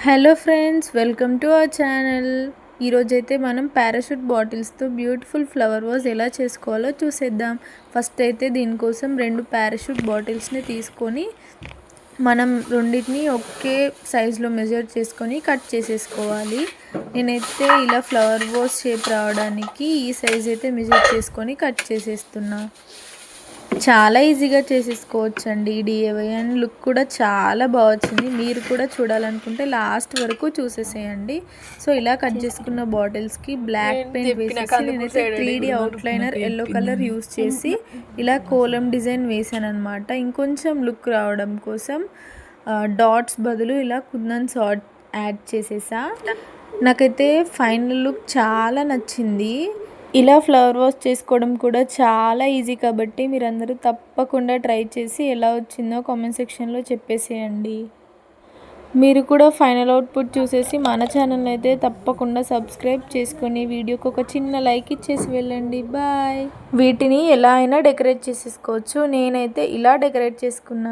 Hello friends, welcome to our channel. ఈరోజైతే మనం parachute బాటిల్స్తో beautiful flower vase ఎలా చేసుకోవాలో చూసేద్దాం. ఫస్ట్ అయితే దీనికోసం 2 పారాషూట్ బాటిల్స్ని తీసుకొని మనం రెండింటిని ఒకే సైజులో మెజర్ చేసుకొని కట్ చేసేసుకోవాలి. నేనైతే ఇలా ఫ్లవర్ వాజ్ షేప్ రావడానికి ఈ సైజ్ అయితే మెజర్ చేసుకొని కట్ చేసేస్తున్నా. చాలా ఈజీగా చేసేసుకోవచ్చండి ఈ డిఐవై, అండ్ లుక్ కూడా చాలా బాగా వచ్చింది. మీరు కూడా చూడాలనుకుంటే లాస్ట్ వరకు చూసేసేయండి. సో ఇలా కట్ చేసుకున్న బాటిల్స్కి బ్లాక్ పెయింట్ వేసేసి నేనైతే 3D outliner yellow colour use చేసి ఇలా కోలం డిజైన్ వేసాను అనమాట. ఇంకొంచెం లుక్ రావడం కోసం డాట్స్ బదులు ఇలా కుందన్ సాట్ యాడ్ చేసేసా. నాకైతే ఫైనల్ లుక్ చాలా నచ్చింది. ఇలా ఫ్లవర్ వాష్ చేసుకోవడం కూడా చాలా ఈజీ కాబట్టి మీరందరూ తప్పకుండా ట్రై చేసి ఎలా వచ్చిందో కామెంట్ సెక్షన్లో చెప్పేసేయండి. మీరు కూడా ఫైనల్ అవుట్పుట్ చూసేసి మన ఛానల్ అయితే తప్పకుండా సబ్స్క్రైబ్ చేసుకొని వీడియోకి ఒక చిన్న లైక్ ఇచ్చేసి వెళ్ళండి. బాయ్. వీటిని ఎలా అయినా డెకరేట్ చేసేసుకోవచ్చు. నేనైతే ఇలా డెకరేట్ చేసుకున్నాను.